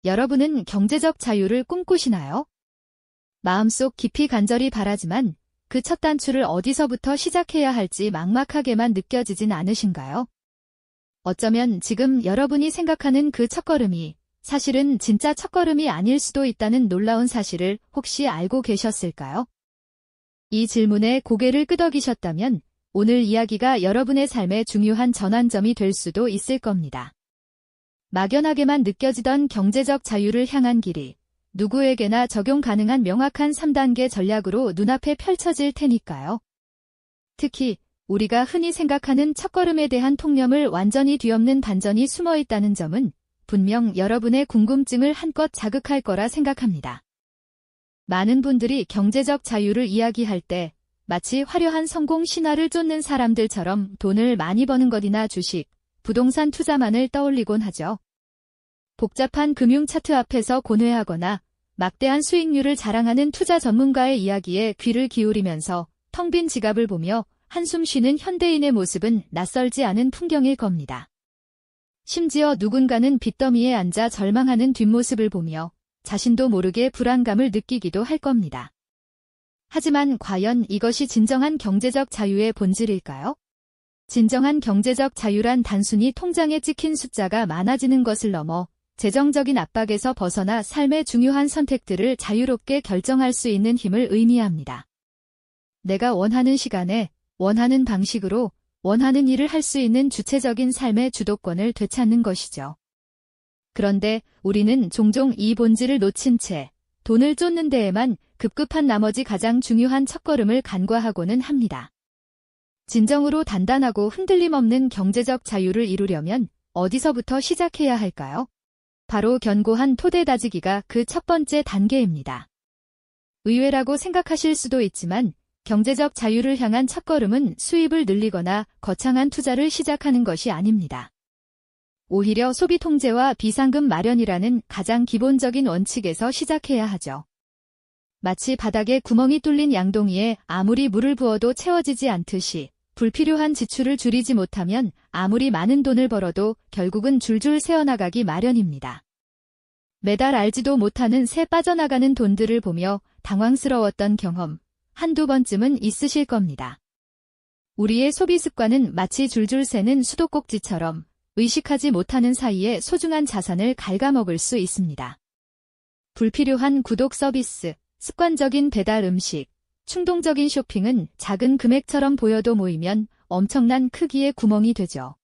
여러분은 경제적 자유를 꿈꾸시나요? 마음속 깊이 간절히 바라지만 그 첫 단추를 어디서부터 시작해야 할지 막막하게만 느껴지진 않으신가요? 어쩌면 지금 여러분이 생각하는 그 첫걸음이 사실은 진짜 첫걸음이 아닐 수도 있다는 놀라운 사실을 혹시 알고 계셨을까요? 이 질문에 고개를 끄덕이셨다면 오늘 이야기가 여러분의 삶의 중요한 전환점이 될 수도 있을 겁니다. 막연하게만 느껴지던 경제적 자유를 향한 길이 누구에게나 적용 가능한 명확한 3단계 전략으로 눈앞에 펼쳐질 테니까요. 특히 우리가 흔히 생각하는 첫걸음에 대한 통념을 완전히 뒤엎는 반전이 숨어 있다는 점은 분명 여러분의 궁금증을 한껏 자극할 거라 생각합니다. 많은 분들이 경제적 자유를 이야기할 때 마치 화려한 성공 신화를 쫓는 사람들처럼 돈을 많이 버는 것이나 주식, 부동산 투자만을 떠올리곤 하죠. 복잡한 금융 차트 앞에서 고뇌하거나 막대한 수익률을 자랑하는 투자 전문가의 이야기에 귀를 기울이면서 텅 빈 지갑을 보며 한숨 쉬는 현대인의 모습은 낯설지 않은 풍경일 겁니다. 심지어 누군가는 빚더미에 앉아 절망하는 뒷모습을 보며 자신도 모르게 불안감을 느끼기도 할 겁니다. 하지만 과연 이것이 진정한 경제적 자유의 본질일까요? 진정한 경제적 자유란 단순히 통장에 찍힌 숫자가 많아지는 것을 넘어 재정적인 압박에서 벗어나 삶의 중요한 선택들을 자유롭게 결정할 수 있는 힘을 의미합니다. 내가 원하는 시간에, 원하는 방식으로, 원하는 일을 할 수 있는 주체적인 삶의 주도권을 되찾는 것이죠. 그런데 우리는 종종 이 본질을 놓친 채 돈을 쫓는 데에만 급급한 나머지 가장 중요한 첫걸음을 간과하고는 합니다. 진정으로 단단하고 흔들림 없는 경제적 자유를 이루려면 어디서부터 시작해야 할까요? 바로 견고한 토대 다지기가 그 첫 번째 단계입니다. 의외라고 생각하실 수도 있지만 경제적 자유를 향한 첫걸음은 수입을 늘리거나 거창한 투자를 시작하는 것이 아닙니다. 오히려 소비 통제와 비상금 마련이라는 가장 기본적인 원칙에서 시작해야 하죠. 마치 바닥에 구멍이 뚫린 양동이에 아무리 물을 부어도 채워지지 않듯이 불필요한 지출을 줄이지 못하면 아무리 많은 돈을 벌어도 결국은 줄줄 새어나가기 마련입니다. 매달 알지도 못하는 새 빠져나가는 돈들을 보며 당황스러웠던 경험 한두 번쯤은 있으실 겁니다. 우리의 소비 습관은 마치 줄줄 새는 수도꼭지처럼 의식하지 못하는 사이에 소중한 자산을 갉아먹을 수 있습니다. 불필요한 구독 서비스, 습관적인 배달 음식, 충동적인 쇼핑은 작은 금액처럼 보여도 모이면 엄청난 크기의 구멍이 되죠.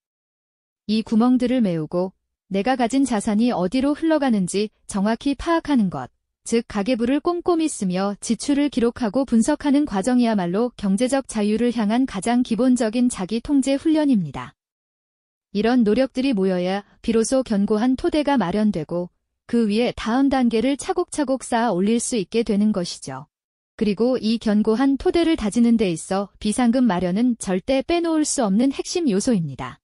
이 구멍들을 메우고 내가 가진 자산이 어디로 흘러가는지 정확히 파악하는 것, 즉 가계부를 꼼꼼히 쓰며 지출을 기록하고 분석하는 과정이야말로 경제적 자유를 향한 가장 기본적인 자기 통제 훈련입니다. 이런 노력들이 모여야 비로소 견고한 토대가 마련되고 그 위에 다음 단계를 차곡차곡 쌓아 올릴 수 있게 되는 것이죠. 그리고 이 견고한 토대를 다지는 데 있어 비상금 마련은 절대 빼놓을 수 없는 핵심 요소입니다.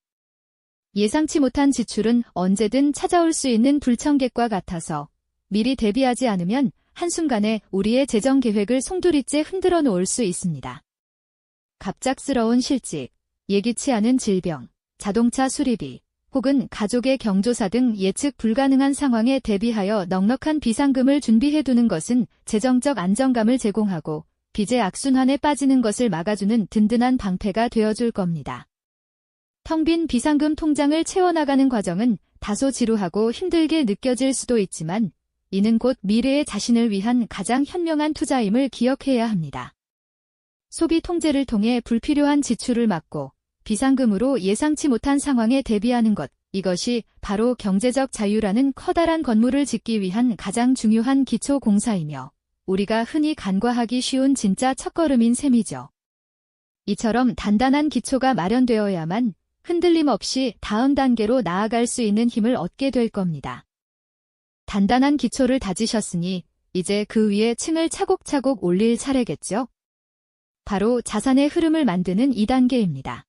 예상치 못한 지출은 언제든 찾아올 수 있는 불청객과 같아서 미리 대비하지 않으면 한순간에 우리의 재정 계획을 송두리째 흔들어 놓을 수 있습니다. 갑작스러운 실직, 예기치 않은 질병, 자동차 수리비, 혹은 가족의 경조사 등 예측 불가능한 상황에 대비하여 넉넉한 비상금을 준비해두는 것은 재정적 안정감을 제공하고 빚의 악순환에 빠지는 것을 막아주는 든든한 방패가 되어줄 겁니다. 텅 빈 비상금 통장을 채워나가는 과정은 다소 지루하고 힘들게 느껴질 수도 있지만 이는 곧 미래의 자신을 위한 가장 현명한 투자임을 기억해야 합니다. 소비 통제를 통해 불필요한 지출을 막고 비상금으로 예상치 못한 상황에 대비하는 것, 이것이 바로 경제적 자유라는 커다란 건물을 짓기 위한 가장 중요한 기초 공사이며 우리가 흔히 간과하기 쉬운 진짜 첫걸음인 셈이죠. 이처럼 단단한 기초가 마련되어야만 흔들림 없이 다음 단계로 나아갈 수 있는 힘을 얻게 될 겁니다. 단단한 기초를 다지셨으니 이제 그 위에 층을 차곡차곡 올릴 차례겠죠? 바로 자산의 흐름을 만드는 2단계입니다.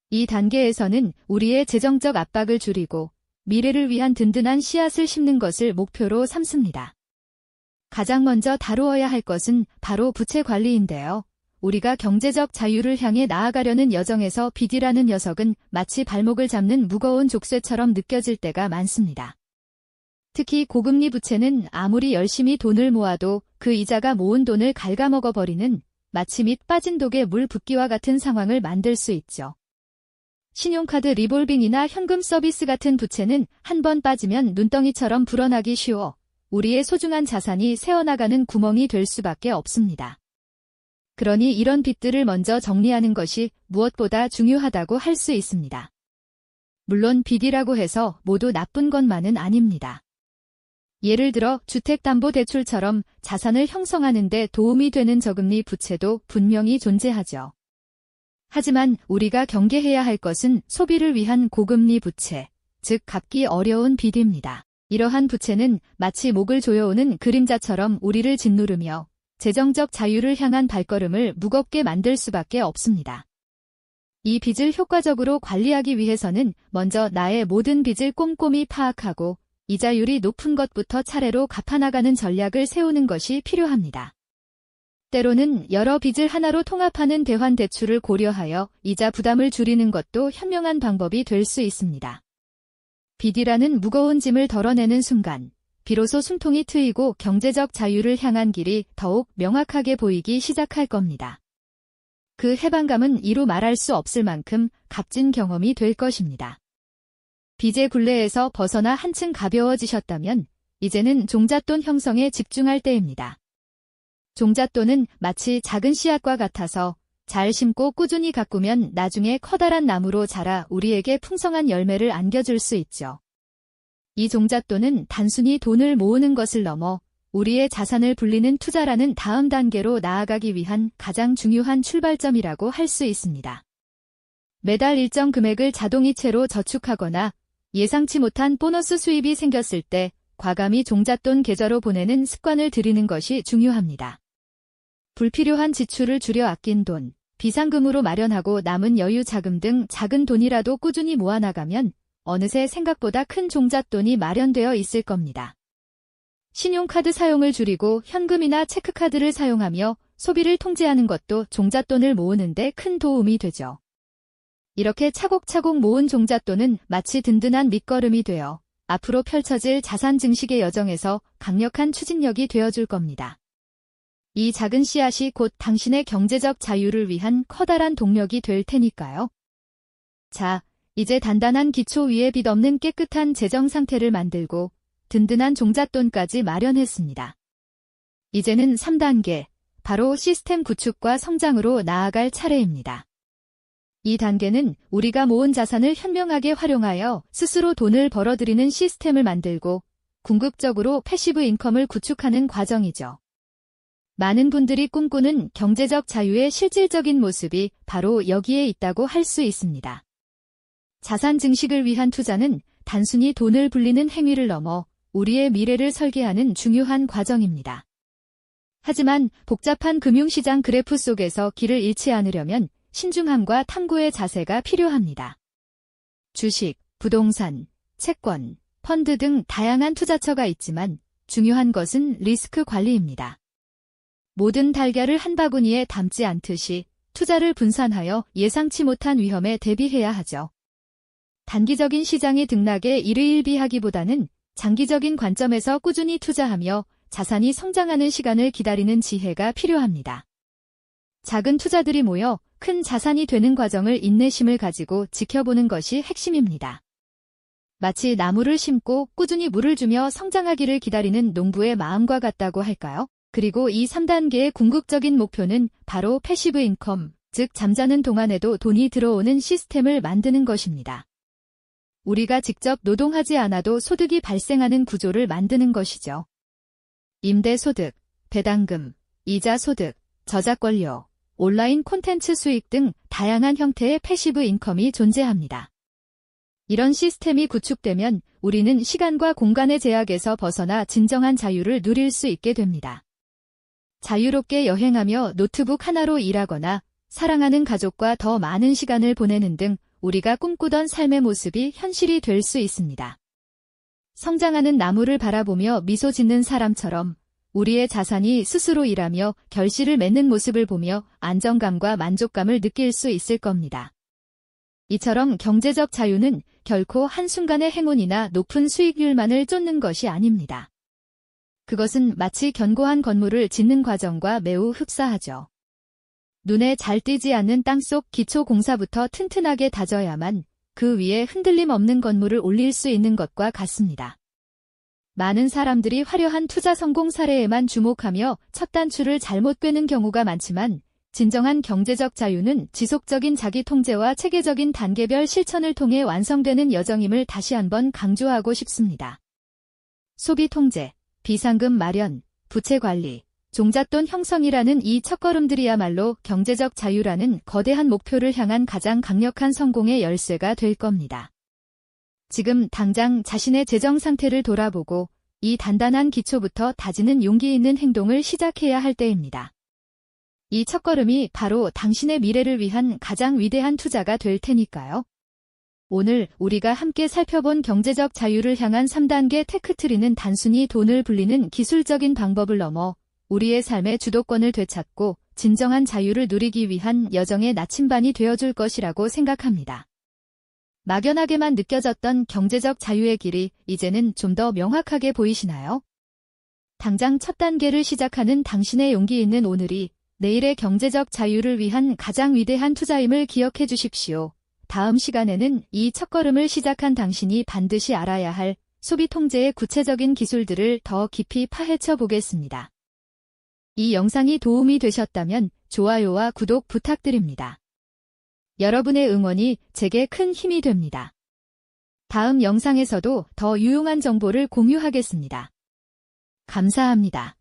이 단계에서는 우리의 재정적 압박을 줄이고 미래를 위한 든든한 씨앗을 심는 것을 목표로 삼습니다. 가장 먼저 다루어야 할 것은 바로 부채 관리인데요. 우리가 경제적 자유를 향해 나아가려는 여정에서 빚이라는 녀석은 마치 발목을 잡는 무거운 족쇄처럼 느껴질 때가 많습니다. 특히 고금리 부채는 아무리 열심히 돈을 모아도 그 이자가 모은 돈을 갉아먹어버리는 마치 밑 빠진 독에 물 붓기와 같은 상황을 만들 수 있죠. 신용카드 리볼빙이나 현금 서비스 같은 부채는 한 번 빠지면 눈덩이처럼 불어나기 쉬워 우리의 소중한 자산이 새어나가는 구멍이 될 수밖에 없습니다. 그러니 이런 빚들을 먼저 정리하는 것이 무엇보다 중요하다고 할 수 있습니다. 물론 빚이라고 해서 모두 나쁜 것만은 아닙니다. 예를 들어 주택담보대출처럼 자산을 형성하는 데 도움이 되는 저금리 부채도 분명히 존재하죠. 하지만 우리가 경계해야 할 것은 소비를 위한 고금리 부채, 즉 갚기 어려운 빚입니다. 이러한 부채는 마치 목을 조여오는 그림자처럼 우리를 짓누르며 재정적 자유를 향한 발걸음을 무겁게 만들 수밖에 없습니다. 이 빚을 효과적으로 관리하기 위해서는 먼저 나의 모든 빚을 꼼꼼히 파악하고 이자율이 높은 것부터 차례로 갚아나가는 전략을 세우는 것이 필요합니다. 때로는 여러 빚을 하나로 통합하는 대환대출을 고려하여 이자 부담을 줄이는 것도 현명한 방법이 될 수 있습니다. 빚이라는 무거운 짐을 덜어내는 순간 비로소 숨통이 트이고 경제적 자유를 향한 길이 더욱 명확하게 보이기 시작할 겁니다. 그 해방감은 이루 말할 수 없을 만큼 값진 경험이 될 것입니다. 빚의 굴레에서 벗어나 한층 가벼워지셨다면 이제는 종잣돈 형성에 집중할 때입니다. 종잣돈은 마치 작은 씨앗과 같아서 잘 심고 꾸준히 가꾸면 나중에 커다란 나무로 자라 우리에게 풍성한 열매를 안겨줄 수 있죠. 이 종잣돈은 단순히 돈을 모으는 것을 넘어 우리의 자산을 불리는 투자라는 다음 단계로 나아가기 위한 가장 중요한 출발점이라고 할 수 있습니다. 매달 일정 금액을 자동이체로 저축하거나 예상치 못한 보너스 수입이 생겼을 때 과감히 종잣돈 계좌로 보내는 습관을 들이는 것이 중요합니다. 불필요한 지출을 줄여 아낀 돈, 비상금으로 마련하고 남은 여유 자금 등 작은 돈이라도 꾸준히 모아나가면 어느새 생각보다 큰 종잣돈이 마련되어 있을 겁니다. 신용카드 사용을 줄이고 현금이나 체크카드를 사용하며 소비를 통제하는 것도 종잣돈을 모으는 데 큰 도움이 되죠. 이렇게 차곡차곡 모은 종잣돈은 마치 든든한 밑거름이 되어 앞으로 펼쳐질 자산 증식의 여정에서 강력한 추진력이 되어줄 겁니다. 이 작은 씨앗이 곧 당신의 경제적 자유를 위한 커다란 동력이 될 테니까요. 자, 이제 단단한 기초 위에 빚 없는 깨끗한 재정 상태를 만들고 든든한 종잣돈까지 마련했습니다. 이제는 3단계, 바로 시스템 구축과 성장으로 나아갈 차례입니다. 이 단계는 우리가 모은 자산을 현명하게 활용하여 스스로 돈을 벌어들이는 시스템을 만들고 궁극적으로 패시브 인컴을 구축하는 과정이죠. 많은 분들이 꿈꾸는 경제적 자유의 실질적인 모습이 바로 여기에 있다고 할 수 있습니다. 자산 증식을 위한 투자는 단순히 돈을 불리는 행위를 넘어 우리의 미래를 설계하는 중요한 과정입니다. 하지만 복잡한 금융시장 그래프 속에서 길을 잃지 않으려면 신중함과 탐구의 자세가 필요합니다. 주식, 부동산, 채권, 펀드 등 다양한 투자처가 있지만 중요한 것은 리스크 관리입니다. 모든 달걀을 한 바구니에 담지 않듯이 투자를 분산하여 예상치 못한 위험에 대비해야 하죠. 단기적인 시장의 등락에 일희일비하기보다는 장기적인 관점에서 꾸준히 투자하며 자산이 성장하는 시간을 기다리는 지혜가 필요합니다. 작은 투자들이 모여 큰 자산이 되는 과정을 인내심을 가지고 지켜보는 것이 핵심입니다. 마치 나무를 심고 꾸준히 물을 주며 성장하기를 기다리는 농부의 마음과 같다고 할까요? 그리고 이 3단계의 궁극적인 목표는 바로 패시브 인컴, 즉 잠자는 동안에도 돈이 들어오는 시스템을 만드는 것입니다. 우리가 직접 노동하지 않아도 소득이 발생하는 구조를 만드는 것이죠. 임대소득, 배당금, 이자소득, 저작권료, 온라인 콘텐츠 수익 등 다양한 형태의 패시브 인컴이 존재합니다. 이런 시스템이 구축되면 우리는 시간과 공간의 제약에서 벗어나 진정한 자유를 누릴 수 있게 됩니다. 자유롭게 여행하며 노트북 하나로 일하거나 사랑하는 가족과 더 많은 시간을 보내는 등 우리가 꿈꾸던 삶의 모습이 현실이 될 수 있습니다. 성장하는 나무를 바라보며 미소 짓는 사람처럼 우리의 자산이 스스로 일하며 결실을 맺는 모습을 보며 안정감과 만족감을 느낄 수 있을 겁니다. 이처럼 경제적 자유는 결코 한순간의 행운이나 높은 수익률만을 쫓는 것이 아닙니다. 그것은 마치 견고한 건물을 짓는 과정과 매우 흡사하죠. 눈에 잘 띄지 않는 땅속 기초 공사부터 튼튼하게 다져야만 그 위에 흔들림 없는 건물을 올릴 수 있는 것과 같습니다. 많은 사람들이 화려한 투자 성공 사례에만 주목하며 첫 단추를 잘못 꿰는 경우가 많지만 진정한 경제적 자유는 지속적인 자기 통제와 체계적인 단계별 실천을 통해 완성되는 여정임을 다시 한번 강조하고 싶습니다. 소비 통제, 비상금 마련, 부채 관리, 종잣돈 형성이라는 이 첫걸음들이야말로 경제적 자유라는 거대한 목표를 향한 가장 강력한 성공의 열쇠가 될 겁니다. 지금 당장 자신의 재정 상태를 돌아보고 이 단단한 기초부터 다지는 용기 있는 행동을 시작해야 할 때입니다. 이 첫걸음이 바로 당신의 미래를 위한 가장 위대한 투자가 될 테니까요. 오늘 우리가 함께 살펴본 경제적 자유를 향한 3단계 테크트리는 단순히 돈을 불리는 기술적인 방법을 넘어 우리의 삶의 주도권을 되찾고 진정한 자유를 누리기 위한 여정의 나침반이 되어줄 것이라고 생각합니다. 막연하게만 느껴졌던 경제적 자유의 길이 이제는 좀 더 명확하게 보이시나요? 당장 첫 단계를 시작하는 당신의 용기 있는 오늘이 내일의 경제적 자유를 위한 가장 위대한 투자임을 기억해 주십시오. 다음 시간에는 이 첫걸음을 시작한 당신이 반드시 알아야 할 소비 통제의 구체적인 기술들을 더 깊이 파헤쳐 보겠습니다. 이 영상이 도움이 되셨다면 좋아요와 구독 부탁드립니다. 여러분의 응원이 제게 큰 힘이 됩니다. 다음 영상에서도 더 유용한 정보를 공유하겠습니다. 감사합니다.